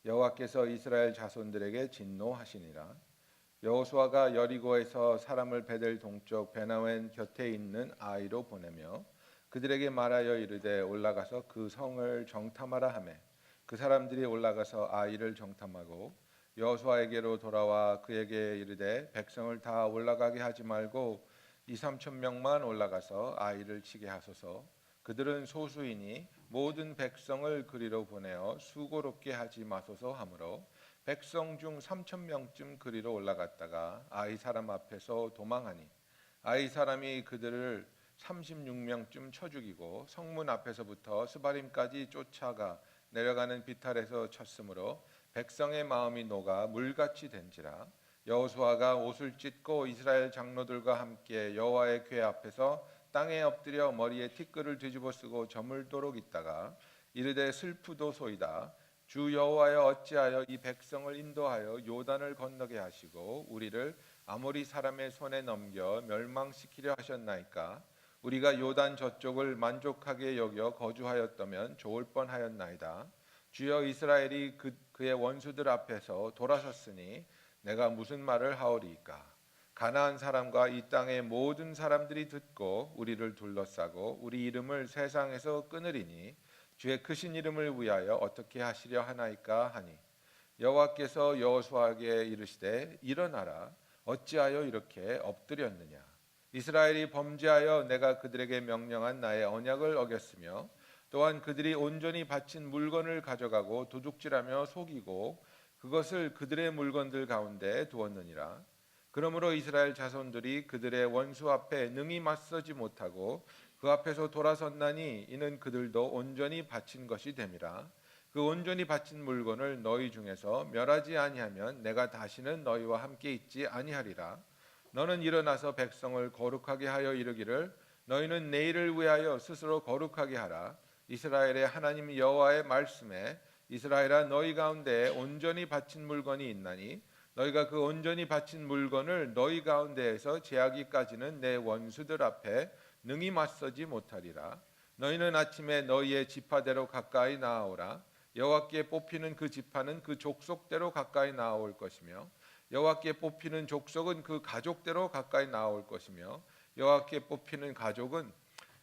여호와께서 이스라엘 자손들에게 진노하시니라. 여호수아가 여리고에서 사람을 베델 동쪽 베나웬 곁에 있는 아이로 보내며 그들에게 말하여 이르되 올라가서 그 성을 정탐하라 하매 그 사람들이 올라가서 아이를 정탐하고 여호수아에게로 돌아와 그에게 이르되 백성을 다 올라가게 하지 말고 2~3천 명만 올라가서 아이를 치게 하소서. 그들은 소수이니 모든 백성을 그리로 보내어 수고롭게 하지 마소서 하므로 백성 중 3,000명쯤 그리로 올라갔다가 아이 사람 앞에서 도망하니 아이 사람이 그들을 36명쯤 쳐 죽이고 성문 앞에서부터 스바림까지 쫓아가 내려가는 비탈에서 쳤으므로 백성의 마음이 녹아 물같이 된지라. 여호수아가 옷을 찢고 이스라엘 장로들과 함께 여호와의 궤 앞에서 땅에 엎드려 머리에 티끌을 뒤집어 쓰고 저물도록 있다가 이르되 슬프도소이다. 주 여호와여 어찌하여 이 백성을 인도하여 요단을 건너게 하시고 우리를 아모리 사람의 손에 넘겨 멸망시키려 하셨나이까. 우리가 요단 저쪽을 만족하게 여겨 거주하였다면 좋을 뻔하였나이다. 주여 이스라엘이 그의 원수들 앞에서 돌아섰으니 내가 무슨 말을 하오리이까. 가나안 사람과 이 땅의 모든 사람들이 듣고 우리를 둘러싸고 우리 이름을 세상에서 끊으리니 주의 크신 이름을 위하여 어떻게 하시려 하나이까 하니 여호와께서 여호수아에게 이르시되 일어나라. 어찌하여 이렇게 엎드렸느냐. 이스라엘이 범죄하여 내가 그들에게 명령한 나의 언약을 어겼으며 또한 그들이 온전히 바친 물건을 가져가고 도둑질하며 속이고 그것을 그들의 물건들 가운데 두었느니라. 그러므로 이스라엘 자손들이 그들의 원수 앞에 능히 맞서지 못하고 그 앞에서 돌아섰나니 이는 그들도 온전히 바친 것이 됨이라. 그 온전히 바친 물건을 너희 중에서 멸하지 아니하면 내가 다시는 너희와 함께 있지 아니하리라. 너는 일어나서 백성을 거룩하게 하여 이르기를 너희는 내일을 위하여 스스로 거룩하게 하라. 이스라엘의 하나님 여호와의 말씀에 이스라엘아 너희 가운데 온전히 바친 물건이 있나니 너희가 그 온전히 바친 물건을 너희 가운데에서 제하기까지는 내 원수들 앞에 능히 맞서지 못하리라. 너희는 아침에 너희의 지파대로 가까이 나아오라. 여호와께 뽑히는 그 지파는 그 족속대로 가까이 나아올 것이며 여호와께 뽑히는 족속은 그 가족대로 가까이 나아올 것이며 여호와께 뽑히는 가족은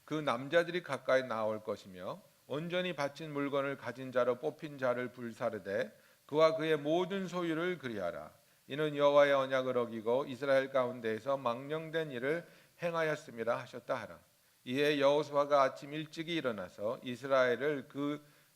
그 남자들이 가까이 나올 것이며 온전히 바친 물건을 가진 자로 뽑힌 자를 불사르되 그와 그의 모든 소유를 그리하라. 이는 여호와의 언약을 어기고 이스라엘 가운데에서 망령된 일을 행하였음이라 하셨다 하라. 이에 여호수아가 아침 일찍이 일어나서 이스라엘을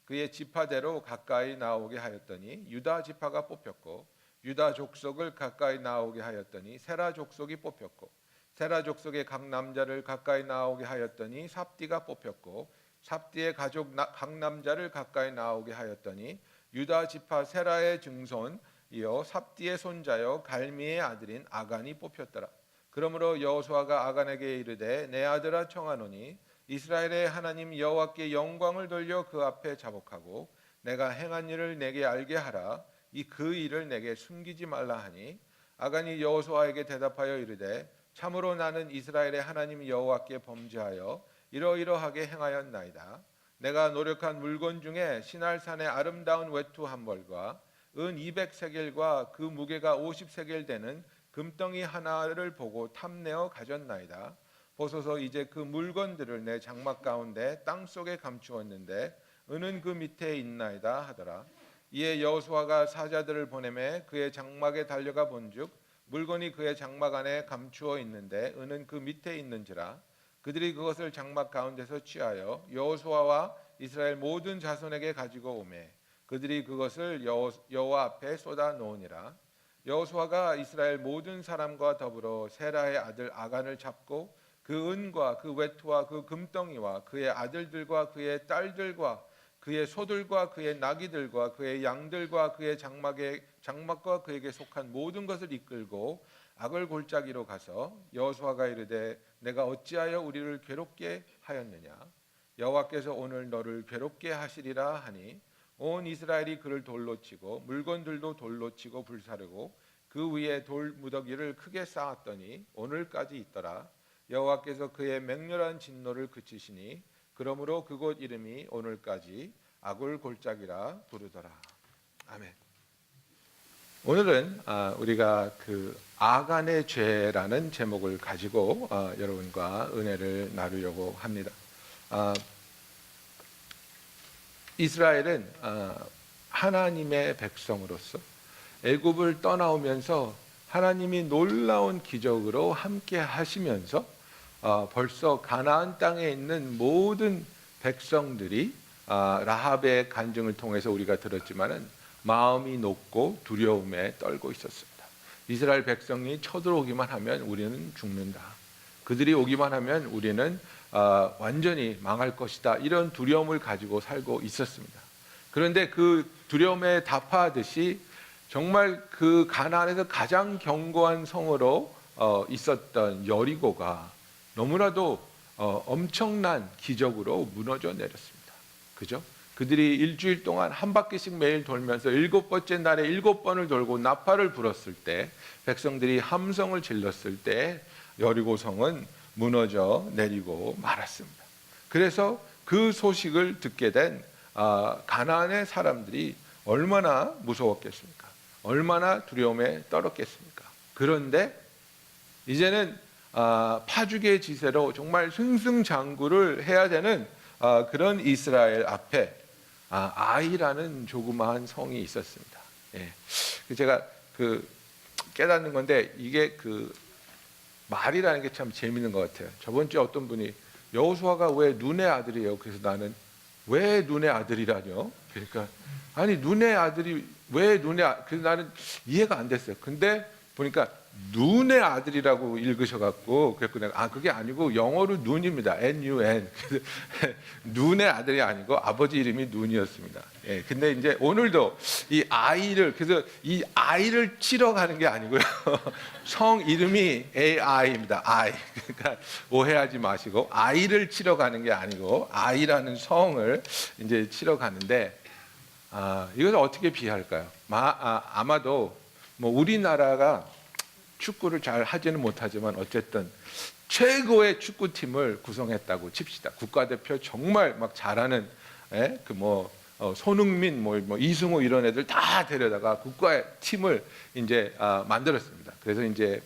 그의 지파대로 가까이 나오게 하였더니 유다 지파가 뽑혔고 유다 족속을 가까이 나오게 하였더니 세라 족속이 뽑혔고 세라 족속의 각 남자를 가까이 나오게 하였더니 삽디가 뽑혔고 삽디의 가족 각 남자를 가까이 나오게 하였더니 유다 지파 세라의 증손이요 삽디의 손자요 갈미의 아들인 아간이 뽑혔더라. 그러므로 여호수아가 아간에게 이르되 내 아들아 청하노니 이스라엘의 하나님 여호와께 영광을 돌려 그 앞에 자복하고 내가 행한 일을 내게 알게 하라. 이 그 일을 내게 숨기지 말라 하니 아간이 여호수아에게 대답하여 이르되 참으로 나는 이스라엘의 하나님 여호와께 범죄하여 이러이러하게 행하였나이다. 내가 노력한 물건 중에 시날산의 아름다운 외투 한 벌과 은 200세겔과 그 무게가 50세겔 되는 금덩이 하나를 보고 탐내어 가졌나이다. 보소서 이제 그 물건들을 내 장막 가운데 땅 속에 감추었는데 은은 그 밑에 있나이다 하더라. 이에 여호수아가 사자들을 보내매 그의 장막에 달려가 본즉 물건이 그의 장막 안에 감추어 있는데 은은 그 밑에 있는지라. 그들이 그것을 장막 가운데서 취하여 여호수아와 이스라엘 모든 자손에게 가지고 오매 그들이 그것을 여호와 앞에 쏟아 놓으니라. 여호수아가 이스라엘 모든 사람과 더불어 세라의 아들 아간을 잡고 그 은과 그 외투와 그 금덩이와 그의 아들들과 그의 딸들과 그의 소들과 그의 나귀들과 그의 양들과 그의 장막과 그에게 속한 모든 것을 이끌고 악을 골짜기로 가서 여호수아가 이르되 내가 어찌하여 우리를 괴롭게 하였느냐. 여호와께서 오늘 너를 괴롭게 하시리라 하니 온 이스라엘이 그를 돌로 치고 물건들도 돌로 치고 불사르고 그 위에 돌 무더기를 크게 쌓았더니 오늘까지 있더라. 여호와께서 그의 맹렬한 진노를 그치시니 그러므로 그곳 이름이 오늘까지 아굴 골짜기라 부르더라. 아멘. 오늘은 우리가 그 아간의 죄라는 제목을 가지고 여러분과 은혜를 나누려고 합니다. 이스라엘은 하나님의 백성으로서 애굽을 떠나오면서 하나님이 놀라운 기적으로 함께 하시면서 벌써 가나안 땅에 있는 모든 백성들이 라합의 간증을 통해서 우리가 들었지만은 마음이 높고 두려움에 떨고 있었습니다. 이스라엘 백성이 쳐들어오기만 하면 우리는 죽는다. 그들이 오기만 하면 우리는 완전히 망할 것이다. 이런 두려움을 가지고 살고 있었습니다. 그런데 그 두려움에 답하듯이 정말 그 가나안에서 가장 견고한 성으로 있었던 여리고가 너무나도 엄청난 기적으로 무너져 내렸습니다. 그죠? 그들이 일주일 동안 한 바퀴씩 매일 돌면서 7번째 날에 7번을 돌고 나팔을 불었을 때, 백성들이 함성을 질렀을 때 여리고성은 무너져 내리고 말았습니다. 그래서 그 소식을 듣게 된 가나안의 사람들이 얼마나 무서웠겠습니까? 얼마나 두려움에 떨었겠습니까? 그런데 이제는 파죽의 지세로 정말 승승장구를 해야 되는 그런 이스라엘 앞에 아이라는 조그마한 성이 있었습니다. 예. 제가 깨닫는 건데, 이게 말이라는 게 참 재밌는 것 같아요. 저번 주에 어떤 분이 여호수아가 왜 눈의 아들이에요? 그래서 나는 왜 눈의 아들이라뇨? 그러니까 아니 눈의 아들이 왜 그래서 나는 이해가 안 됐어요. 근데 보니까 눈의 아들이라고 읽으셔갖고 그래서 내가 그게 아니고 영어로 눈입니다. N-U-N. 눈의 아들이 아니고 아버지 이름이 눈이었습니다. 예, 근데 이제 오늘도 이 아이를, 그래서 이 아이를 치러 가는 게 아니고요. 성 이름이 AI입니다. I. 그러니까 오해하지 마시고 아이를 치러 가는 게 아니고 아이라는 성을 이제 치러 가는데, 이것을 어떻게 비할까요? 아마도 뭐 우리나라가 축구를 잘 하지는 못하지만 어쨌든 최고의 축구팀을 구성했다고 칩시다. 국가대표 정말 막 잘하는 손흥민, 이승우 이런 애들 다 데려다가 국가의 팀을 이제 만들었습니다. 그래서 이제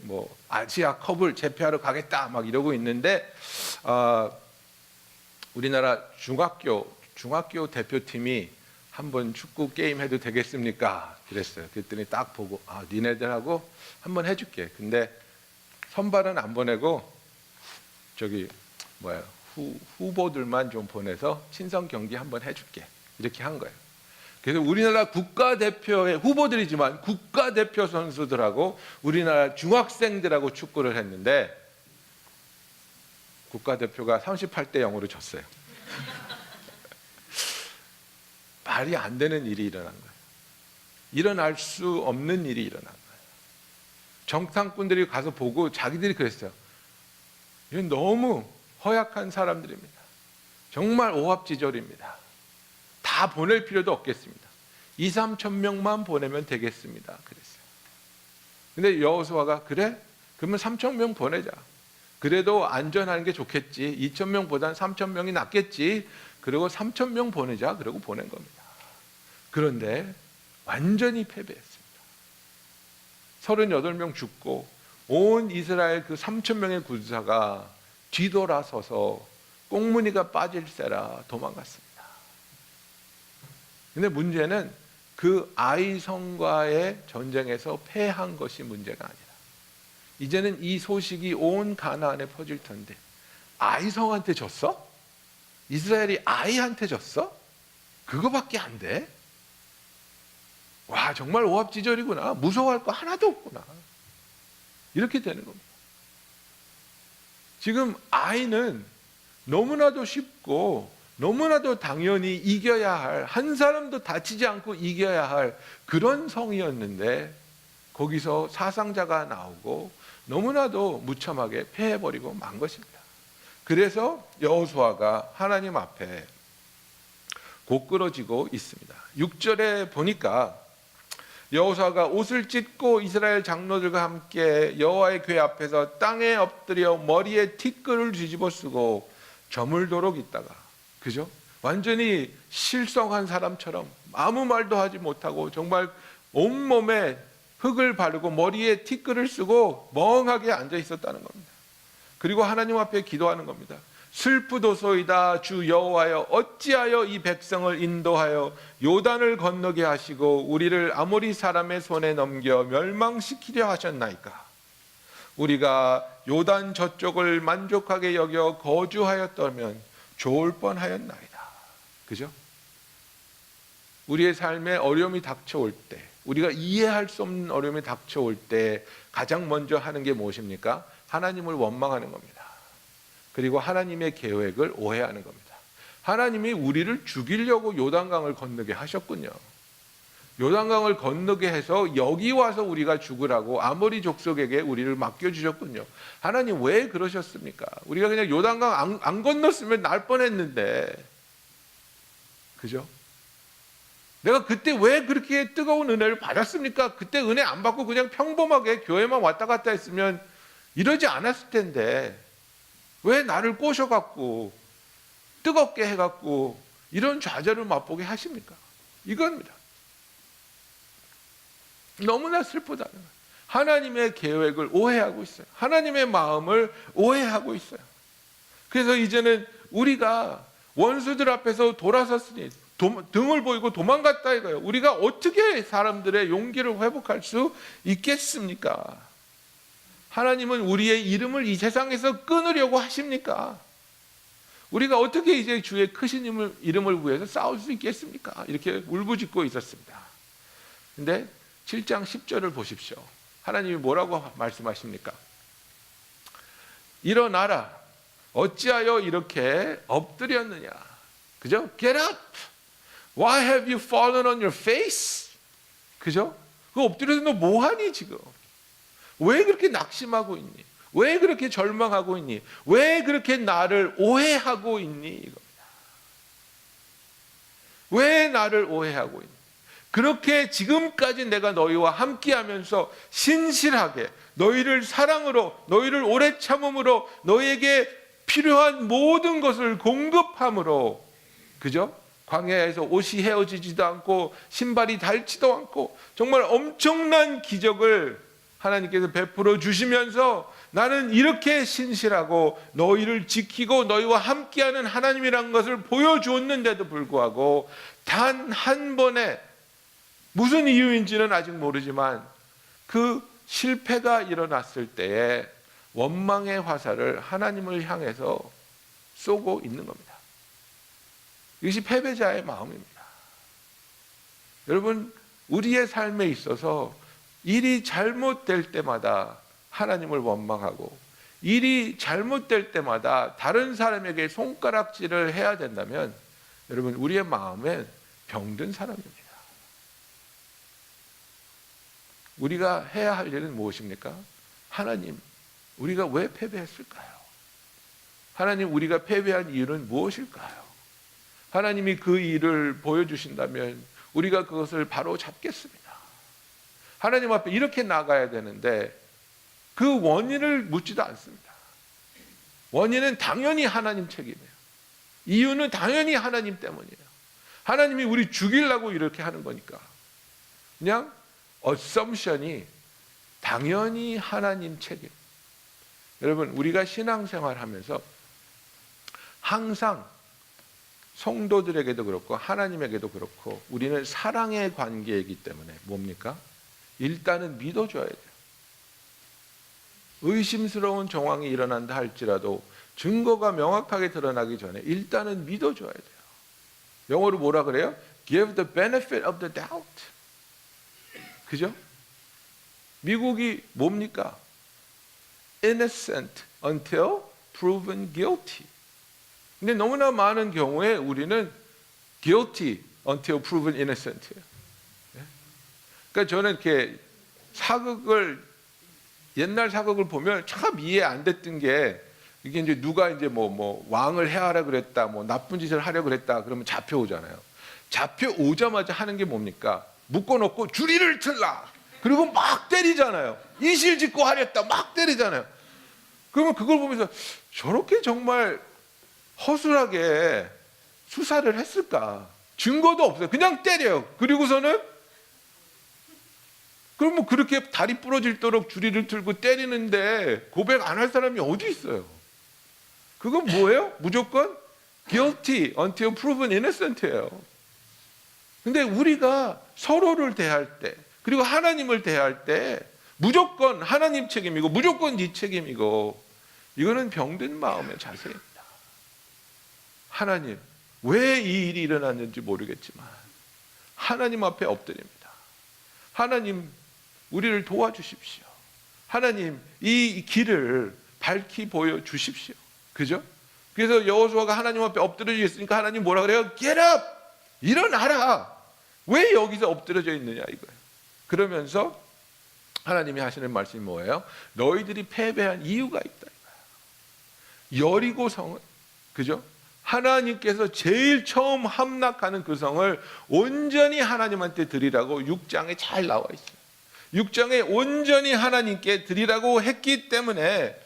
아시아컵을 제패하러 가겠다 막 이러고 있는데, 우리나라 중학교 대표팀이 한번 축구 게임 해도 되겠습니까? 그랬어요. 그랬더니 딱 보고 니네들하고 한번 해줄게. 근데 선발은 안 보내고 후보들만 좀 보내서 친선 경기 한번 해줄게. 이렇게 한 거예요. 그래서 우리나라 국가대표의 후보들이지만 국가대표 선수들하고 우리나라 중학생들하고 축구를 했는데 국가대표가 38대 0으로 졌어요. 말이 안 되는 일이 일어난 거예요. 일어날 수 없는 일이 일어난 거예요. 정탐꾼들이 가서 보고 자기들이 그랬어요. 이건 너무 허약한 사람들입니다. 정말 오합지졸입니다. 다 보낼 필요도 없겠습니다. 2-3천 명만 보내면 되겠습니다. 그랬어요. 근데 여호수아가 그래? 그러면 3천 명 보내자. 그래도 안전한 게 좋겠지. 2천 명보단 3천 명이 낫겠지. 그리고 3천 명 보내자. 그러고 보낸 겁니다. 그런데 완전히 패배했습니다. 38명 죽고 온 이스라엘 그 3천 명의 군사가 뒤돌아서서 꽁무니가 빠질세라 도망갔습니다. 근데 문제는 그 아이성과의 전쟁에서 패한 것이 문제가 아니라, 이제는 이 소식이 온 가나안에 퍼질 텐데 아이성한테 졌어? 이스라엘이 아이한테 졌어? 그거밖에 안 돼? 와, 정말 오합지졸이구나. 무서워할 거 하나도 없구나. 이렇게 되는 겁니다. 지금 아이는 너무나도 쉽고 너무나도 당연히 이겨야 할, 한 사람도 다치지 않고 이겨야 할 그런 성이었는데 거기서 사상자가 나오고 너무나도 무참하게 패해버리고 만 것입니다. 그래서 여호수아가 하나님 앞에 고꾸러지고 있습니다. 6절에 보니까 여호수아가 옷을 찢고 이스라엘 장로들과 함께 여호와의 궤 앞에서 땅에 엎드려 머리에 티끌을 뒤집어 쓰고 저물도록 있다가, 그죠? 완전히 실성한 사람처럼 아무 말도 하지 못하고 정말 온몸에 흙을 바르고 머리에 티끌을 쓰고 멍하게 앉아 있었다는 겁니다. 그리고 하나님 앞에 기도하는 겁니다. 슬프도소이다 주 여호와여, 어찌하여 이 백성을 인도하여 요단을 건너게 하시고 우리를 아모리 사람의 손에 넘겨 멸망시키려 하셨나이까. 우리가 요단 저쪽을 만족하게 여겨 거주하였다면 좋을 뻔하였나이다. 그죠? 우리의 삶에 어려움이 닥쳐올 때, 우리가 이해할 수 없는 어려움이 닥쳐올 때 가장 먼저 하는 게 무엇입니까? 하나님을 원망하는 겁니다. 그리고 하나님의 계획을 오해하는 겁니다. 하나님이 우리를 죽이려고 요단강을 건너게 하셨군요. 요단강을 건너게 해서 여기 와서 우리가 죽으라고 아모리 족속에게 우리를 맡겨주셨군요. 하나님 왜 그러셨습니까? 우리가 그냥 요단강 안 건넜으면 날 뻔했는데, 그죠? 내가 그때 왜 그렇게 뜨거운 은혜를 받았습니까? 그때 은혜 안 받고 그냥 평범하게 교회만 왔다 갔다 했으면 이러지 않았을 텐데 왜 나를 꼬셔갖고 뜨겁게 해갖고 이런 좌절을 맛보게 하십니까? 이겁니다. 너무나 슬프다는 거예요. 하나님의 계획을 오해하고 있어요. 하나님의 마음을 오해하고 있어요. 그래서 이제는 우리가 원수들 앞에서 돌아섰으니 등을 보이고 도망갔다 이거예요. 우리가 어떻게 사람들의 용기를 회복할 수 있겠습니까? 하나님은 우리의 이름을 이 세상에서 끊으려고 하십니까? 우리가 어떻게 이제 주의 크신 이름을 위해서 싸울 수 있겠습니까? 이렇게 울부짖고 있었습니다. 근데 7장 10절을 보십시오. 하나님이 뭐라고 말씀하십니까? 일어나라. 어찌하여 이렇게 엎드렸느냐? 그죠? Get up. Why have you fallen on your face? 그죠? 그 엎드려서 너 뭐하니 지금? 왜 그렇게 낙심하고 있니? 왜 그렇게 절망하고 있니? 왜 그렇게 나를 오해하고 있니? 이겁니다. 왜 나를 오해하고 있니? 그렇게 지금까지 내가 너희와 함께하면서 신실하게 너희를 사랑으로, 너희를 오래 참음으로, 너희에게 필요한 모든 것을 공급함으로, 그죠? 광야에서 옷이 헤어지지도 않고 신발이 닳지도 않고 정말 엄청난 기적을 하나님께서 베풀어 주시면서 나는 이렇게 신실하고 너희를 지키고 너희와 함께하는 하나님이라는 것을 보여주었는데도 불구하고 단 한 번에, 무슨 이유인지는 아직 모르지만 그 실패가 일어났을 때에 원망의 화살을 하나님을 향해서 쏘고 있는 겁니다. 이것이 패배자의 마음입니다. 여러분, 우리의 삶에 있어서 일이 잘못될 때마다 하나님을 원망하고 일이 잘못될 때마다 다른 사람에게 손가락질을 해야 된다면 여러분, 우리의 마음엔 병든 사람입니다. 우리가 해야 할 일은 무엇입니까? 하나님, 우리가 왜 패배했을까요? 하나님, 우리가 패배한 이유는 무엇일까요? 하나님이 그 일을 보여주신다면 우리가 그것을 바로 잡겠습니다. 하나님 앞에 이렇게 나가야 되는데 그 원인을 묻지도 않습니다. 원인은 당연히 하나님 책임이에요. 이유는 당연히 하나님 때문이에요. 하나님이 우리 죽이려고 이렇게 하는 거니까 그냥 어썸션이 당연히 하나님 책임. 여러분, 우리가 신앙생활 하면서 항상 성도들에게도 그렇고 하나님에게도 그렇고 우리는 사랑의 관계이기 때문에 뭡니까? 일단은 믿어줘야 돼요. 의심스러운 정황이 일어난다 할지라도 증거가 명확하게 드러나기 전에 일단은 믿어줘야 돼요. 영어로 뭐라 그래요? Give the benefit of the doubt. 그죠? 미국이 뭡니까? Innocent until proven guilty. 근데 너무나 많은 경우에 우리는 guilty until proven innocent예요. 그러니까 저는 이렇게 옛날 사극을 보면 참 이해 안 됐던 게, 이게 이제 누가 이제 뭐 왕을 해하라 그랬다, 뭐 나쁜 짓을 하려 그랬다, 그러면 잡혀오잖아요. 잡혀오자마자 하는 게 뭡니까? 묶어놓고 주리를 틀라. 그리고 막 때리잖아요. 이실직고 하렸다 막 때리잖아요. 그러면 그걸 보면서 저렇게 정말 허술하게 수사를 했을까? 증거도 없어요. 그냥 때려요. 그리고서는 그럼 뭐 그렇게 다리 부러질도록 주리를 들고 때리는데 고백 안 할 사람이 어디 있어요? 그건 뭐예요? 무조건 guilty until proven innocent예요. 근데 우리가 서로를 대할 때, 그리고 하나님을 대할 때 무조건 하나님 책임이고 무조건 네 책임이고, 이거는 병든 마음의 자세입니다. 하나님, 왜 이 일이 일어났는지 모르겠지만 하나님 앞에 엎드립니다. 하나님, 우리를 도와주십시오. 하나님, 이 길을 밝히 보여주십시오. 그죠? 그래서 여호수아가 하나님 앞에 엎드려져 있으니까 하나님 뭐라 그래요? Get up! 일어나라! 왜 여기서 엎드려져 있느냐 이거예요. 그러면서 하나님이 하시는 말씀이 뭐예요? 너희들이 패배한 이유가 있다 이거예요. 여리고 성은, 그죠? 하나님께서 제일 처음 함락하는 그 성을 온전히 하나님한테 드리라고 6장에 잘 나와 있어요. 6장에 온전히 하나님께 드리라고 했기 때문에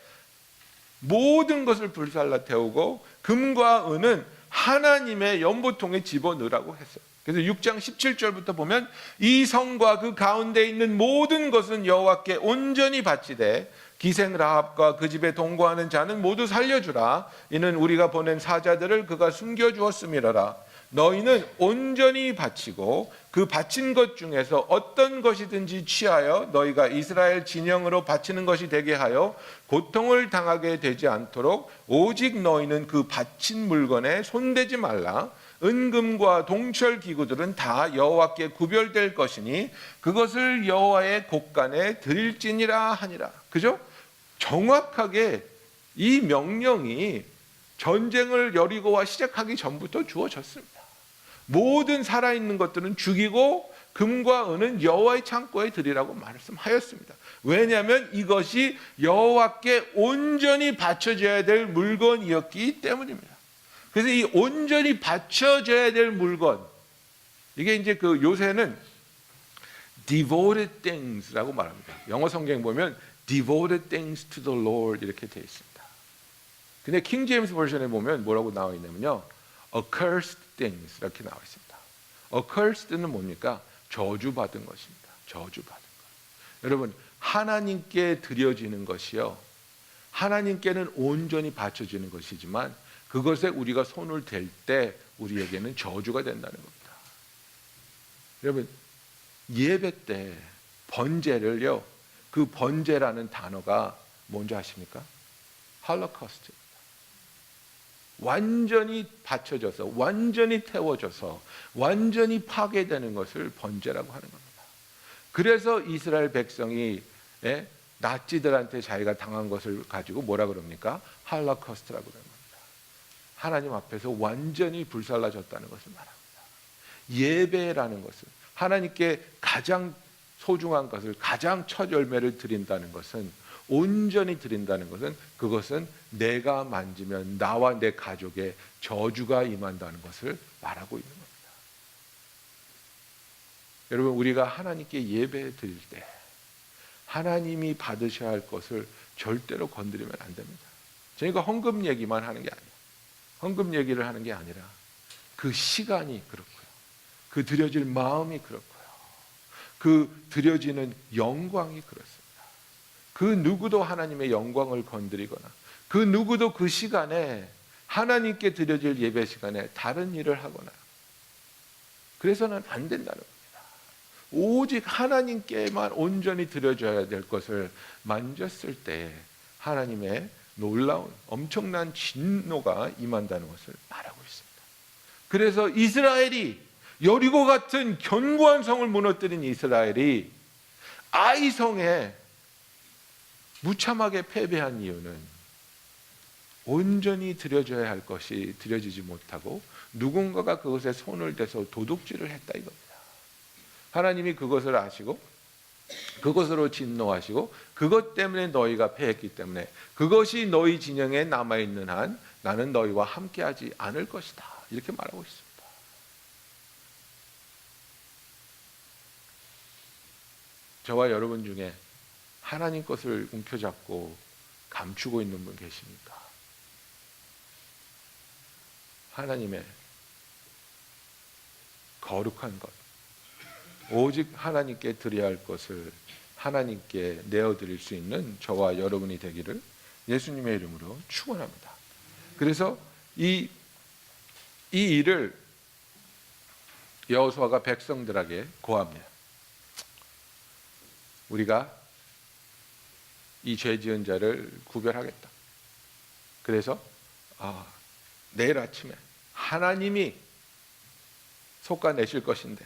모든 것을 불살라 태우고 금과 은은 하나님의 연보통에 집어넣으라고 했어요. 그래서 6장 17절부터 보면 이 성과 그 가운데 있는 모든 것은 여호와께 온전히 바치되 기생 라합과 그 집에 동거하는 자는 모두 살려주라. 이는 우리가 보낸 사자들을 그가 숨겨주었음이라라. 너희는 온전히 바치고 그 바친 것 중에서 어떤 것이든지 취하여 너희가 이스라엘 진영으로 바치는 것이 되게 하여 고통을 당하게 되지 않도록 오직 너희는 그 바친 물건에 손대지 말라. 은금과 동철 기구들은 다 여호와께 구별될 것이니 그것을 여호와의 곳간에 드릴지니라 하니라. 그죠? 정확하게 이 명령이 전쟁을 여리고와 시작하기 전부터 주어졌습니다. 모든 살아있는 것들은 죽이고 금과 은은 여호와의 창고에 드리라고 말씀하였습니다. 왜냐하면 이것이 여호와께 온전히 바쳐져야 될 물건이었기 때문입니다. 그래서 이 온전히 바쳐져야 될 물건, 이게 이제 그 요새는 devoted things라고 말합니다. 영어 성경 보면 devoted things to the Lord 이렇게 되어 있습니다. 근데 킹 제임스 버전에 보면 뭐라고 나와 있냐면요, accursed things 이렇게 나와 있습니다. accursed는 뭡니까? 저주받은 것입니다. 저주받은 것. 여러분, 하나님께 드려지는 것이요, 하나님께는 온전히 바쳐지는 것이지만 그것에 우리가 손을 댈 때 우리에게는 저주가 된다는 겁니다. 여러분, 예배 때 번제를요, 그 번제라는 단어가 뭔지 아십니까? 홀로코스트입니다. 완전히 받쳐져서, 완전히 태워져서, 완전히 파괴되는 것을 번제라고 하는 겁니다. 그래서 이스라엘 백성이 나치들한테 자기가 당한 것을 가지고 뭐라 그럽니까? 홀로코스트라고 그럽니다. 하나님 앞에서 완전히 불살라졌다는 것을 말합니다. 예배라는 것은, 하나님께 가장 소중한 것을, 가장 첫 열매를 드린다는 것은, 온전히 드린다는 것은, 그것은 내가 만지면 나와 내 가족에 저주가 임한다는 것을 말하고 있는 겁니다. 여러분, 우리가 하나님께 예배 드릴 때 하나님이 받으셔야 할 것을 절대로 건드리면 안 됩니다. 저희가 헌금 얘기만 하는 게 아니에요. 헌금 얘기를 하는 게 아니라 그 시간이 그렇고요, 그 드려질 마음이 그렇고요, 그 드려지는 영광이 그렇습니다. 그 누구도 하나님의 영광을 건드리거나 그 누구도 그 시간에 하나님께 드려질 예배 시간에 다른 일을 하거나 그래서는 안 된다는 겁니다. 오직 하나님께만 온전히 드려져야 될 것을 만졌을 때 하나님의 놀라운 엄청난 진노가 임한다는 것을 말하고 있습니다. 그래서 이스라엘이, 여리고 같은 견고한 성을 무너뜨린 이스라엘이 아이성에 무참하게 패배한 이유는 온전히 드려져야 할 것이 드려지지 못하고 누군가가 그것에 손을 대서 도둑질을 했다 이겁니다. 하나님이 그것을 아시고 그것으로 진노하시고 그것 때문에 너희가 패했기 때문에 그것이 너희 진영에 남아있는 한 나는 너희와 함께하지 않을 것이다 이렇게 말하고 있습니다. 저와 여러분 중에 하나님 것을 움켜잡고 감추고 있는 분 계십니까? 하나님의 거룩한 것, 오직 하나님께 드려야 할 것을 하나님께 내어드릴 수 있는 저와 여러분이 되기를 예수님의 이름으로 축원합니다. 그래서 이 일을 여호수아가 백성들에게 고합니다. 우리가 이 죄 지은 자를 구별하겠다. 그래서 내일 아침에 하나님이 솎아내실 것인데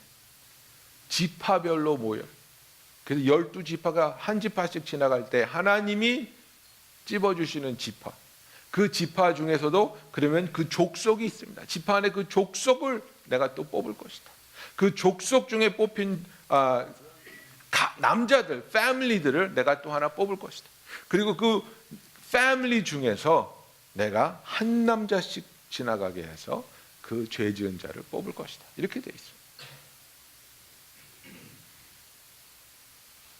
지파별로 모여, 그래서 12지파가 한 지파씩 지나갈 때 하나님이 찝어주시는 지파, 그 지파 중에서도 그러면 그 족속이 있습니다. 지파 안에 그 족속을 내가 또 뽑을 것이다. 그 족속 중에 뽑힌 남자들, 패밀리들을 내가 또 하나 뽑을 것이다. 그리고 그 패밀리 중에서 내가 한 남자씩 지나가게 해서 그 죄 지은 자를 뽑을 것이다. 이렇게 돼 있습니다.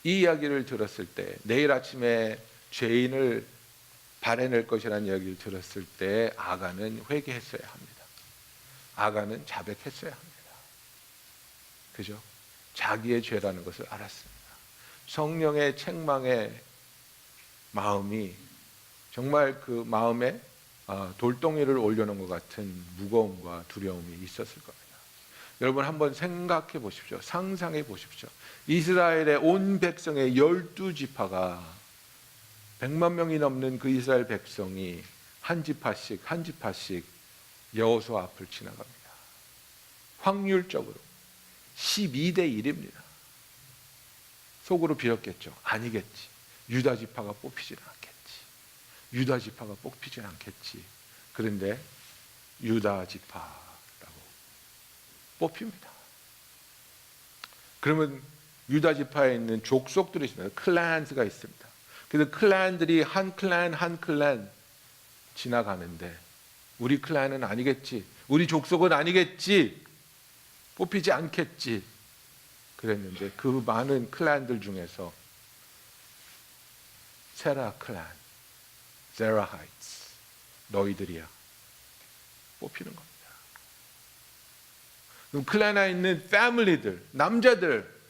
이 이야기를 들었을 때, 내일 아침에 죄인을 발해낼 것이라는 이야기를 들었을 때 아간은 회개했어야 합니다. 아간은 자백했어야 합니다. 그죠? 자기의 죄라는 것을 알았습니다. 성령의 책망의 마음이 정말 그 마음에 돌덩이를 올려놓은 것 같은 무거움과 두려움이 있었을 겁니다. 여러분 한번 생각해 보십시오. 상상해 보십시오. 이스라엘의 온 백성의 12지파가 100만 명이 넘는 그 이스라엘 백성이 한 지파씩 여호수아 앞을 지나갑니다. 확률적으로 12대 1입니다. 속으로 빌었겠죠. 아니겠지. 유다 지파가 뽑히질 않겠지. 유다 지파가 뽑히질 않겠지. 그런데 유다 지파라고 뽑힙니다. 그러면 유다 지파에 있는 족속들이 있습니다. 클랜스가 있습니다. 그래서 클랜들이 한 클랜 지나가는데 우리 클랜은 아니겠지. 우리 족속은 아니겠지. 뽑히지 않겠지. 그랬는데 그 많은 클랜들 중에서 세라 클랜, 제라하이츠, 너희들이야 뽑히는 겁니다. 그럼 클랜 안에 있는 패밀리들, 남자들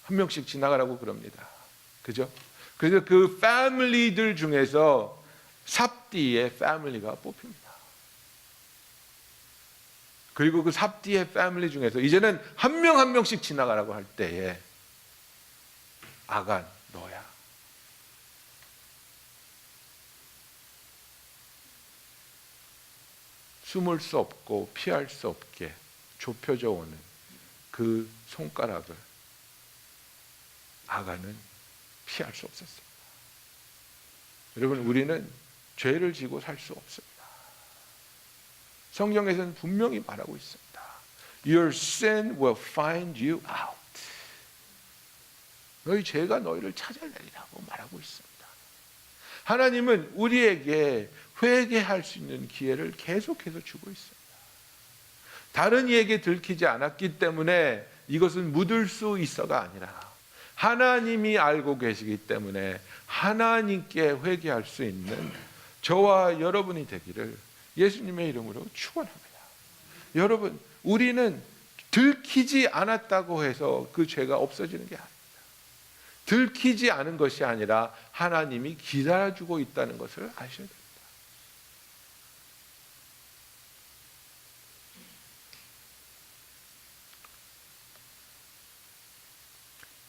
한 명씩 지나가라고 그럽니다. 그죠? 그래서 그 패밀리들 중에서 삽디의 패밀리가 뽑힙니다. 그리고 그 삽디의 패밀리 중에서 이제는 한 명 한 명씩 지나가라고 할 때에 아간 너야. 숨을 수 없고 피할 수 없게 좁혀져 오는 그 손가락을 아간은 피할 수 없었습니다. 여러분 우리는 죄를 지고 살 수 없습니다. 성경에서는 분명히 말하고 있습니다. Your sin will find you out. 너희 죄가 너희를 찾아내리라고 말하고 있습니다. 하나님은 우리에게 회개할 수 있는 기회를 계속해서 주고 있습니다. 다른 이에게 들키지 않았기 때문에 이것은 묻을 수 있어가 아니라 하나님이 알고 계시기 때문에 하나님께 회개할 수 있는 저와 여러분이 되기를 예수님의 이름으로 축원합니다. 여러분, 우리는 들키지 않았다고 해서 그 죄가 없어지는 게 아닙니다. 들키지 않은 것이 아니라 하나님이 기다려주고 있다는 것을 아셔야 됩니다.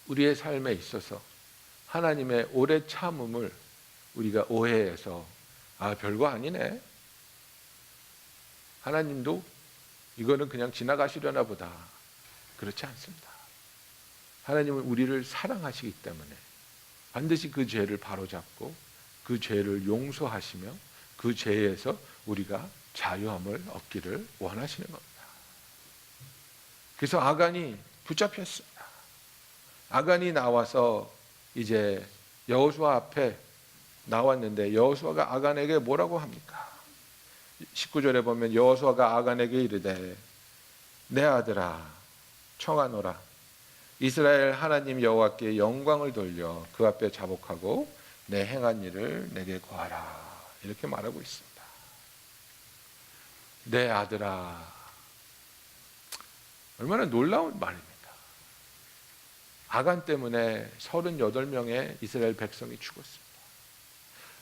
우리의 삶에 있어서 하나님의 오래 참음을 우리가 오해해서 별거 아니네. 하나님도 이거는 그냥 지나가시려나 보다. 그렇지 않습니다. 하나님은 우리를 사랑하시기 때문에 반드시 그 죄를 바로잡고 그 죄를 용서하시며 그 죄에서 우리가 자유함을 얻기를 원하시는 겁니다. 그래서 아간이 붙잡혔습니다. 아간이 나와서 이제 여호수아 앞에 나왔는데 여호수아가 아간에게 뭐라고 합니까? 19절에 보면 여호수아가 아간에게 이르되 내 아들아 청하노라 이스라엘 하나님 여호와께 영광을 돌려 그 앞에 자복하고 내 행한 일을 내게 고하라 이렇게 말하고 있습니다. 내 아들아, 얼마나 놀라운 말입니다. 아간 때문에 38명의 이스라엘 백성이 죽었습니다.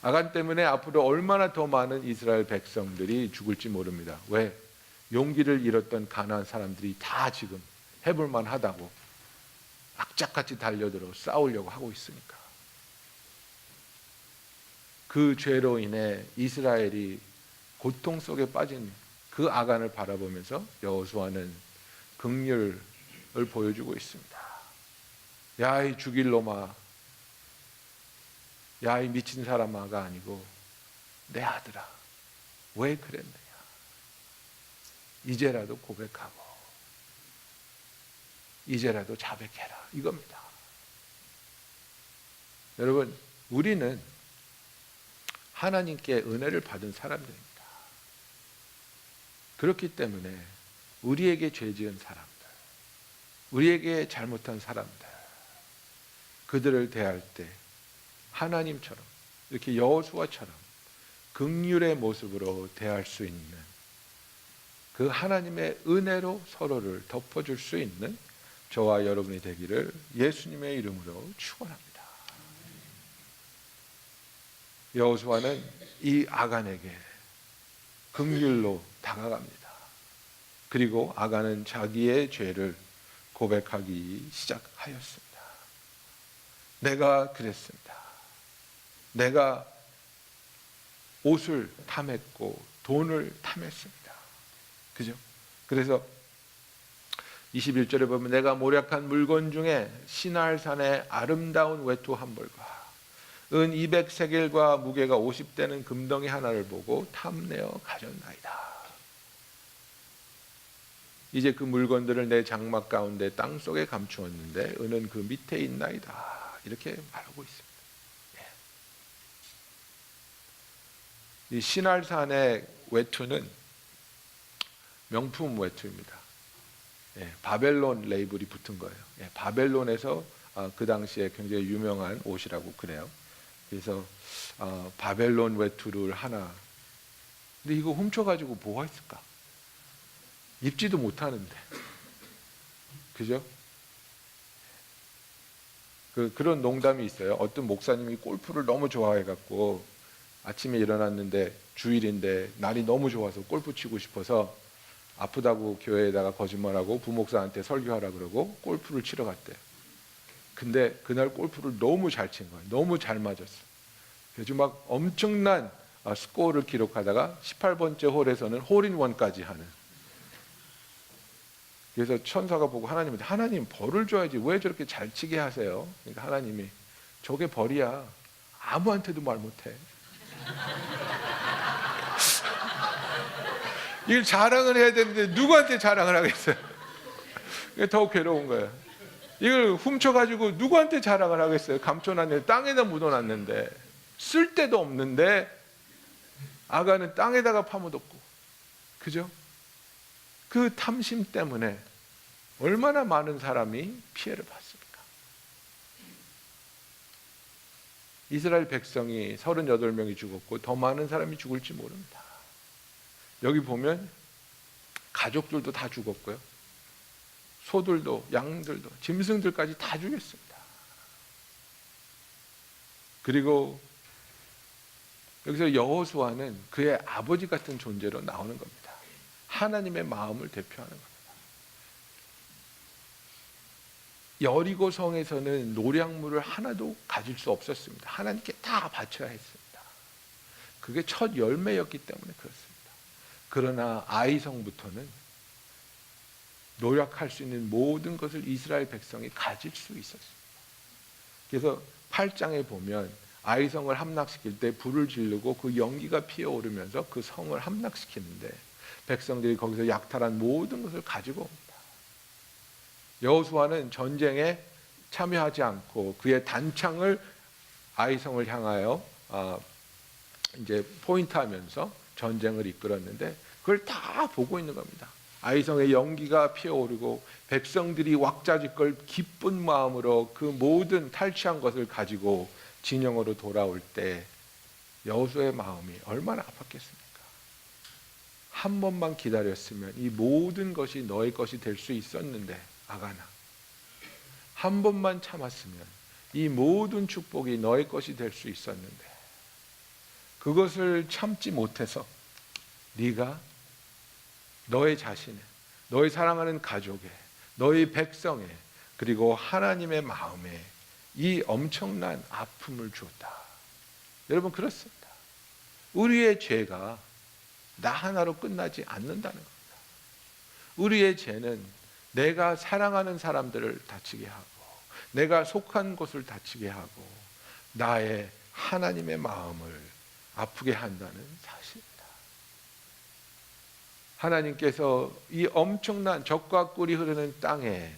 아간 때문에 앞으로 얼마나 더 많은 이스라엘 백성들이 죽을지 모릅니다. 왜? 용기를 잃었던 가나안 사람들이 다 지금 해볼 만하다고 악착같이 달려들어 싸우려고 하고 있으니까. 그 죄로 인해 이스라엘이 고통 속에 빠진 그 아간을 바라보면서 여호수아는 긍휼을 보여주고 있습니다. 야, 이 죽일 놈아, 야, 이 미친 사람아가 아니고 내 아들아, 왜 그랬느냐. 이제라도 고백하고 이제라도 자백해라, 이겁니다. 여러분, 우리는 하나님께 은혜를 받은 사람들입니다. 그렇기 때문에 우리에게 죄 지은 사람들, 우리에게 잘못한 사람들, 그들을 대할 때 하나님처럼, 이렇게 여호수아처럼 긍휼의 모습으로 대할 수 있는, 그 하나님의 은혜로 서로를 덮어줄 수 있는 저와 여러분이 되기를 예수님의 이름으로 축원합니다. 여호수아는 이 아간에게 긍휼로 다가갑니다. 그리고 아간은 자기의 죄를 고백하기 시작하였습니다. 내가 그랬습니다. 내가 옷을 탐했고 돈을 탐했습니다. 그죠? 그래서 21절에 보면 내가 모략한 물건 중에 시날산의 아름다운 외투 한 벌과 은 200세겔과 무게가 50되는 금덩이 하나를 보고 탐내어 가졌나이다. 이제 그 물건들을 내 장막 가운데 땅속에 감추었는데 은은 그 밑에 있나이다. 이렇게 말하고 있습니다. 이 시날산의 외투는 명품 외투입니다. 바벨론 레이블이 붙은 거예요. 바벨론에서 그 당시에 굉장히 유명한 옷이라고 그래요. 그래서 바벨론 외투를 하나, 근데 이거 훔쳐가지고 뭐가 있을까? 입지도 못하는데, 그죠? 그런 농담이 있어요. 어떤 목사님이 골프를 너무 좋아해갖고 아침에 일어났는데 주일인데 날이 너무 좋아서 골프 치고 싶어서 아프다고 교회에다가 거짓말하고 부목사한테 설교하라 그러고 골프를 치러 갔대요. 근데 그날 골프를 너무 잘 친 거예요. 너무 잘 맞았어. 그래서 막 엄청난 스코어를 기록하다가 18번째 홀에서는 홀인원까지 하는. 그래서 천사가 보고 하나님한테, 하나님 벌을 줘야지 왜 저렇게 잘 치게 하세요? 그러니까 하나님이, 저게 벌이야. 아무한테도 말 못해. 이걸 자랑을 해야 되는데 누구한테 자랑을 하겠어요? 더 괴로운 거예요. 이걸 훔쳐가지고 누구한테 자랑을 하겠어요? 감춰놨는데, 땅에다 묻어놨는데, 쓸 데도 없는데 아가는 땅에다가 파묻었고, 그죠? 그 탐심 때문에 얼마나 많은 사람이 피해를 받습니까? 이스라엘 백성이 38명이 죽었고 더 많은 사람이 죽을지 모릅니다. 여기 보면 가족들도 다 죽었고요, 소들도 양들도 짐승들까지 다 죽였습니다. 그리고 여기서 여호수아는 그의 아버지 같은 존재로 나오는 겁니다. 하나님의 마음을 대표하는 겁니다. 여리고 성에서는 노략물을 하나도 가질 수 없었습니다. 하나님께 다 바쳐야 했습니다. 그게 첫 열매였기 때문에 그렇습니다. 그러나 아이성부터는 노력할 수 있는 모든 것을 이스라엘 백성이 가질 수 있었습니다. 그래서 8장에 보면 아이성을 함락시킬 때 불을 지르고 그 연기가 피어오르면서 그 성을 함락시키는데 백성들이 거기서 약탈한 모든 것을 가지고 옵니다. 여호수아는 전쟁에 참여하지 않고 그의 단창을 아이성을 향하여 이제 포인트하면서 전쟁을 이끌었는데 그걸 다 보고 있는 겁니다. 아이성의 연기가 피어오르고 백성들이 왁자지껄 기쁜 마음으로 그 모든 탈취한 것을 가지고 진영으로 돌아올 때 여호수아의 마음이 얼마나 아팠겠습니까? 한 번만 기다렸으면 이 모든 것이 너의 것이 될 수 있었는데 아가나, 한 번만 참았으면 이 모든 축복이 너의 것이 될 수 있었는데 그것을 참지 못해서 네가 너의 자신에, 너의 사랑하는 가족에, 너의 백성에, 그리고 하나님의 마음에 이 엄청난 아픔을 주었다. 여러분, 그렇습니다. 우리의 죄가 나 하나로 끝나지 않는다는 겁니다. 우리의 죄는 내가 사랑하는 사람들을 다치게 하고, 내가 속한 곳을 다치게 하고, 나의 하나님의 마음을 아프게 한다는 사실입니다. 하나님께서 이 엄청난 젖과 꿀이 흐르는 땅에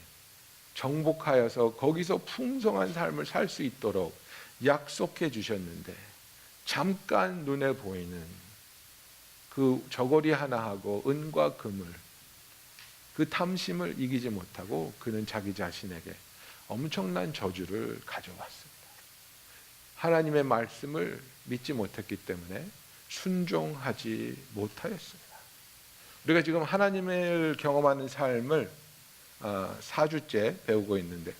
정복하여서 거기서 풍성한 삶을 살 수 있도록 약속해 주셨는데, 잠깐 눈에 보이는 그 저고리 하나하고 은과 금을, 그 탐심을 이기지 못하고 그는 자기 자신에게 엄청난 저주를 가져왔습니다. 하나님의 말씀을 믿지 못했기 때문에 순종하지 못하였습니다. 우리가 지금 하나님을 경험하는 삶을 4주째 배우고 있는데,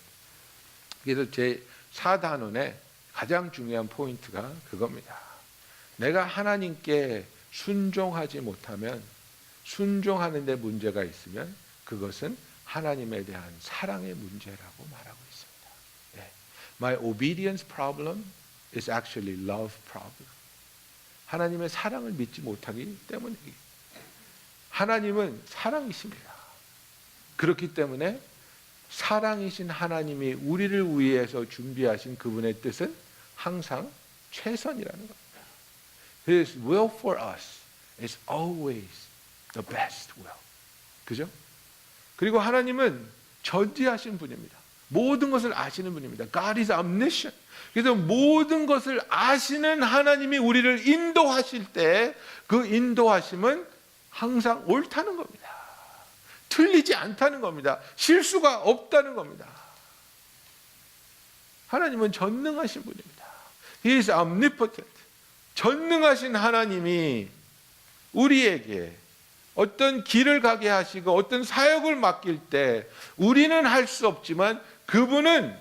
그래서 제 4단원의 가장 중요한 포인트가 그겁니다. 내가 하나님께 순종하지 못하면, 순종하는 데 문제가 있으면 그것은 하나님에 대한 사랑의 문제라고 말하고 있습니다. 네. My obedience problem is actually love problem. 하나님의 사랑을 믿지 못하기 때문입니다. 하나님은 사랑이십니다. 그렇기 때문에 사랑이신 하나님이 우리를 위해서 준비하신 그분의 뜻은 항상 최선이라는 겁니다. His will for us is always the best will. 그죠? 그리고 하나님은 전지하신 분입니다. 모든 것을 아시는 분입니다. God is omniscient. 그래서 모든 것을 아시는 하나님이 우리를 인도하실 때 그 인도하심은 항상 옳다는 겁니다. 틀리지 않다는 겁니다. 실수가 없다는 겁니다. 하나님은 전능하신 분입니다. He is omnipotent. 전능하신 하나님이 우리에게 어떤 길을 가게 하시고 어떤 사역을 맡길 때 우리는 할 수 없지만 그분은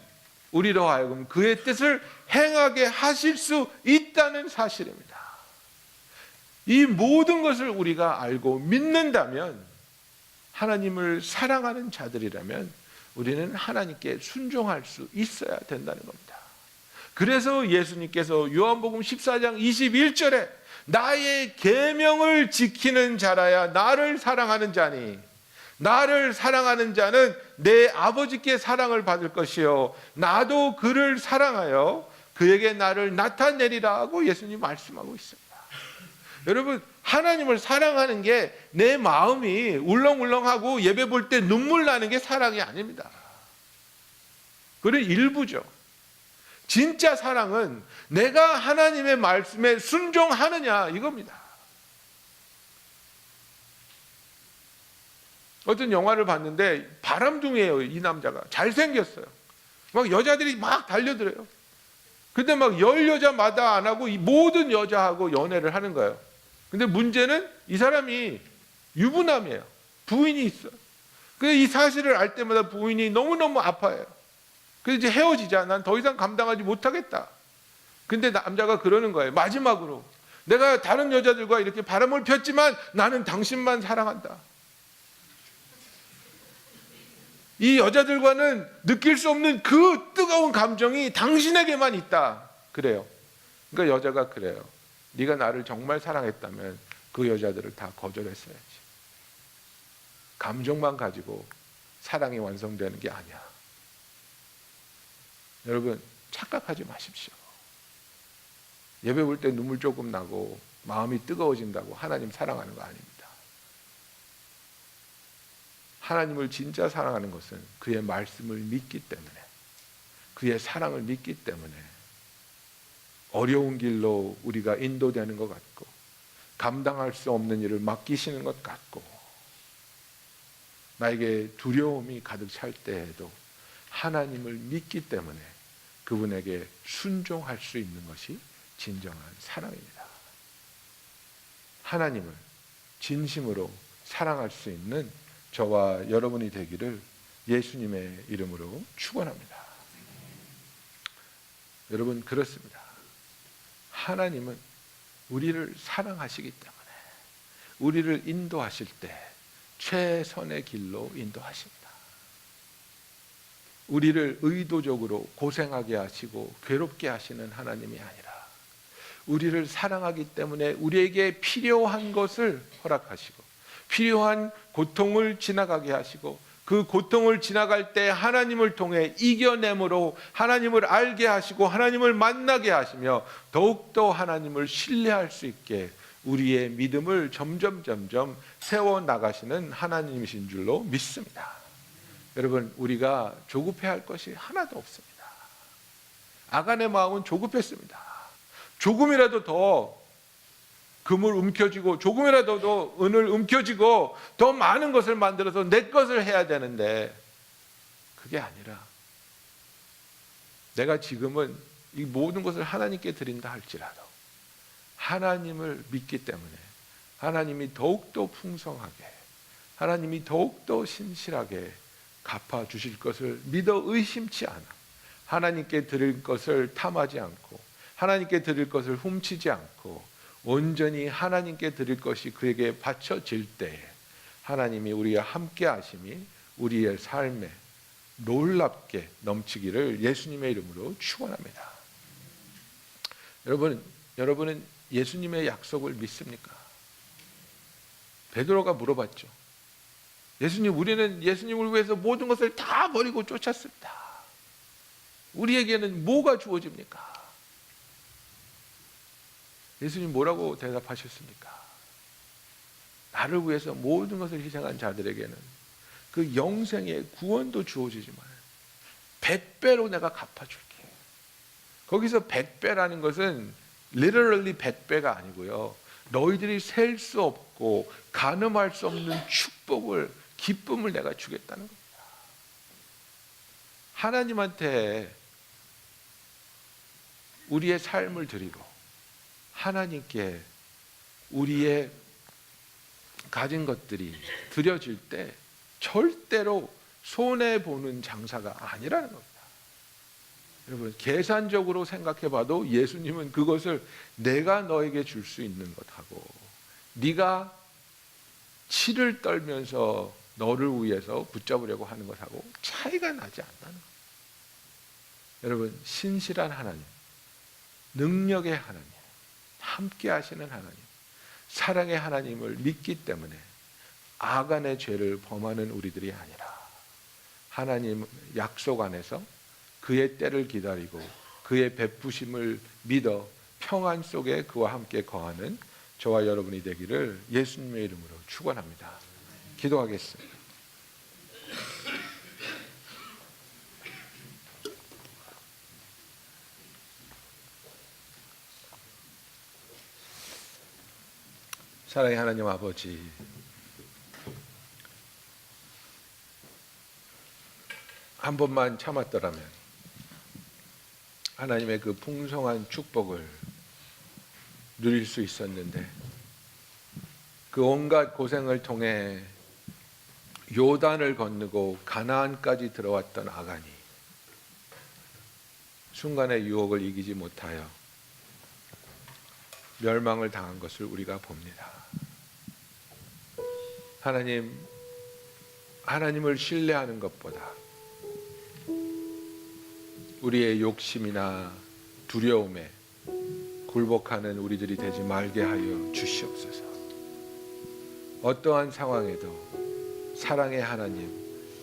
우리로 하여금 그의 뜻을 행하게 하실 수 있다는 사실입니다. 이 모든 것을 우리가 알고 믿는다면, 하나님을 사랑하는 자들이라면 우리는 하나님께 순종할 수 있어야 된다는 겁니다. 그래서 예수님께서 요한복음 14장 21절에 나의 계명을 지키는 자라야 나를 사랑하는 자니, 나를 사랑하는 자는 내 아버지께 사랑을 받을 것이요 나도 그를 사랑하여 그에게 나를 나타내리라고 예수님 말씀하고 있습니다. 여러분, 하나님을 사랑하는 게 내 마음이 울렁울렁하고 예배 볼 때 눈물 나는 게 사랑이 아닙니다. 그건 일부죠. 진짜 사랑은 내가 하나님의 말씀에 순종하느냐 이겁니다. 어떤 영화를 봤는데 바람둥이에요. 이 남자가 잘생겼어요. 막 여자들이 막 달려들어요. 근데 막 10여자마다 안 하고 이 모든 여자하고 연애를 하는 거예요. 근데 문제는 이 사람이 유부남이에요. 부인이 있어요. 그래서 이 사실을 알 때마다 부인이 너무너무 아파해요. 그래서 이제 헤어지자. 난 더 이상 감당하지 못하겠다. 근데 남자가 그러는 거예요. 마지막으로 내가 다른 여자들과 이렇게 바람을 폈지만 나는 당신만 사랑한다. 이 여자들과는 느낄 수 없는 그 뜨거운 감정이 당신에게만 있다. 그래요. 그러니까 여자가 그래요. 네가 나를 정말 사랑했다면 그 여자들을 다 거절했어야지. 감정만 가지고 사랑이 완성되는 게 아니야. 여러분, 착각하지 마십시오. 예배 볼 때 눈물 조금 나고 마음이 뜨거워진다고 하나님 사랑하는 거 아닙니다. 하나님을 진짜 사랑하는 것은 그의 말씀을 믿기 때문에, 그의 사랑을 믿기 때문에 어려운 길로 우리가 인도되는 것 같고 감당할 수 없는 일을 맡기시는 것 같고 나에게 두려움이 가득 찰 때에도 하나님을 믿기 때문에 그분에게 순종할 수 있는 것이 진정한 사랑입니다. 하나님을 진심으로 사랑할 수 있는 저와 여러분이 되기를 예수님의 이름으로 축원합니다. 여러분, 그렇습니다. 하나님은 우리를 사랑하시기 때문에 우리를 인도하실 때 최선의 길로 인도하십니다. 우리를 의도적으로 고생하게 하시고 괴롭게 하시는 하나님이 아니라 우리를 사랑하기 때문에 우리에게 필요한 것을 허락하시고 필요한 고통을 지나가게 하시고 그 고통을 지나갈 때 하나님을 통해 이겨냄으로 하나님을 알게 하시고 하나님을 만나게 하시며 더욱더 하나님을 신뢰할 수 있게 우리의 믿음을 점점 세워나가시는 하나님이신 줄로 믿습니다. 여러분, 우리가 조급해할 것이 하나도 없습니다. 아간의 마음은 조급했습니다. 조금이라도 더 금을 움켜쥐고 조금이라도 더 은을 움켜쥐고 더 많은 것을 만들어서 내 것을 해야 되는데 그게 아니라 내가 지금은 이 모든 것을 하나님께 드린다 할지라도 하나님을 믿기 때문에 하나님이 더욱더 풍성하게 하나님이 더욱더 신실하게 갚아주실 것을 믿어 의심치 않아 하나님께 드릴 것을 탐하지 않고 하나님께 드릴 것을 훔치지 않고 온전히 하나님께 드릴 것이 그에게 바쳐질 때에 하나님이 우리와 함께 하심이 우리의 삶에 놀랍게 넘치기를 예수님의 이름으로 축원합니다. 여러분은 예수님의 약속을 믿습니까? 베드로가 물어봤죠. 예수님, 우리는 예수님을 위해서 모든 것을 다 버리고 쫓았습니다. 우리에게는 뭐가 주어집니까? 예수님 뭐라고 대답하셨습니까? 나를 위해서 모든 것을 희생한 자들에게는 그 영생의 구원도 주어지지만 100배로 내가 갚아줄게. 거기서 100배라는 것은 literally 100배가 아니고요, 너희들이 셀 수 없고 가늠할 수 없는 축복을, 기쁨을 내가 주겠다는 겁니다. 하나님한테 우리의 삶을 드리고 하나님께 우리의 가진 것들이 드려질 때 절대로 손해보는 장사가 아니라는 겁니다. 여러분, 계산적으로 생각해 봐도 예수님은 그것을 내가 너에게 줄 수 있는 것하고 네가 치를 떨면서 너를 위해서 붙잡으려고 하는 것하고 차이가 나지 않다는 겁니다. 여러분, 신실한 하나님, 능력의 하나님, 함께 하시는 하나님, 사랑의 하나님을 믿기 때문에 아간의 죄를 범하는 우리들이 아니라 하나님 약속 안에서 그의 때를 기다리고 그의 베푸심을 믿어 평안 속에 그와 함께 거하는 저와 여러분이 되기를 예수님의 이름으로 축원합니다. 기도하겠습니다. 사랑의 하나님 아버지, 한 번만 참았더라면 하나님의 그 풍성한 축복을 누릴 수 있었는데 그 온갖 고생을 통해 요단을 건너고 가나안까지 들어왔던 아간이 순간의 유혹을 이기지 못하여 멸망을 당한 것을 우리가 봅니다. 하나님을 신뢰하는 것보다 우리의 욕심이나 두려움에 굴복하는 우리들이 되지 말게 하여 주시옵소서. 어떠한 상황에도 사랑의 하나님,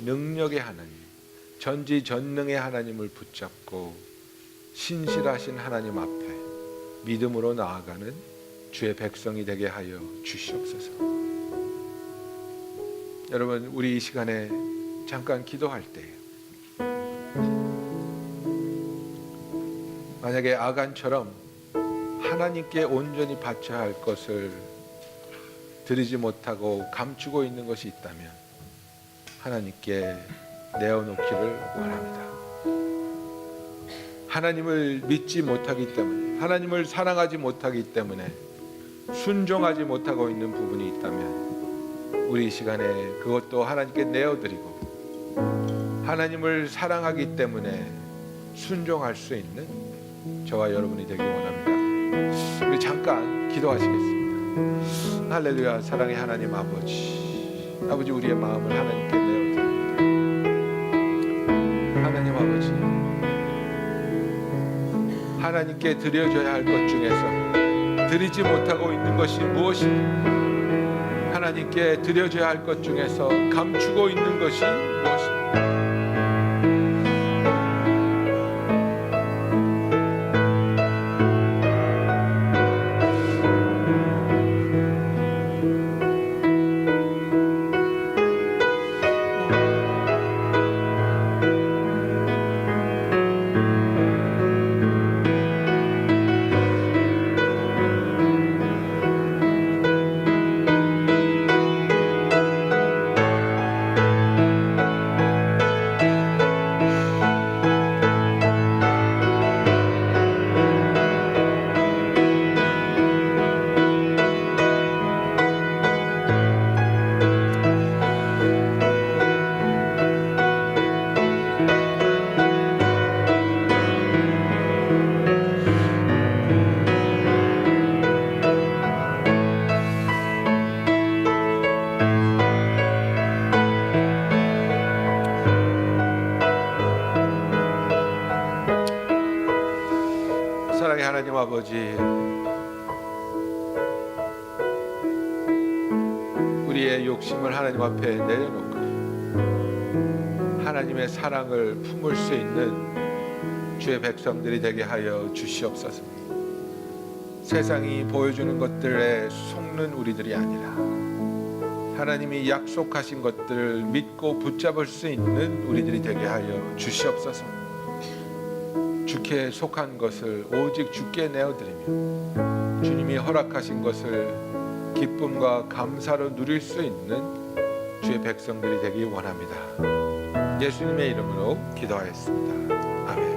능력의 하나님, 전지전능의 하나님을 붙잡고 신실하신 하나님 앞에 믿음으로 나아가는 주의 백성이 되게 하여 주시옵소서. 여러분, 우리 이 시간에 잠깐 기도할 때 만약에 아간처럼 하나님께 온전히 바쳐야 할 것을 드리지 못하고 감추고 있는 것이 있다면 하나님께 내어놓기를 원합니다. 하나님을 믿지 못하기 때문에, 하나님을 사랑하지 못하기 때문에 순종하지 못하고 있는 부분이 있다면 우리 이 시간에 그것도 하나님께 내어드리고 하나님을 사랑하기 때문에 순종할 수 있는 저와 여러분이 되길 원합니다. 우리 잠깐 기도하시겠습니다. 할렐루야. 사랑의 하나님 아버지, 우리의 마음을 하나님께 내어드립니다. 하나님 아버지, 하나님께 드려져야 할 것 중에서 드리지 못하고 있는 것이 무엇입니까? 하나님께 드려져야 할 것 중에서 감추고 있는 것이 무엇입니까? 사랑의 하나님 아버지, 우리의 욕심을 하나님 앞에 내려놓고 하나님의 사랑을 품을 수 있는 주의 백성들이 되게 하여 주시옵소서. 세상이 보여주는 것들에 속는 우리들이 아니라 하나님이 약속하신 것들을 믿고 붙잡을 수 있는 우리들이 되게 하여 주시옵소서. 주께 속한 것을 오직 주께 내어드리며 주님이 허락하신 것을 기쁨과 감사로 누릴 수 있는 주의 백성들이 되기 원합니다. 예수님의 이름으로 기도하였습니다. 아멘.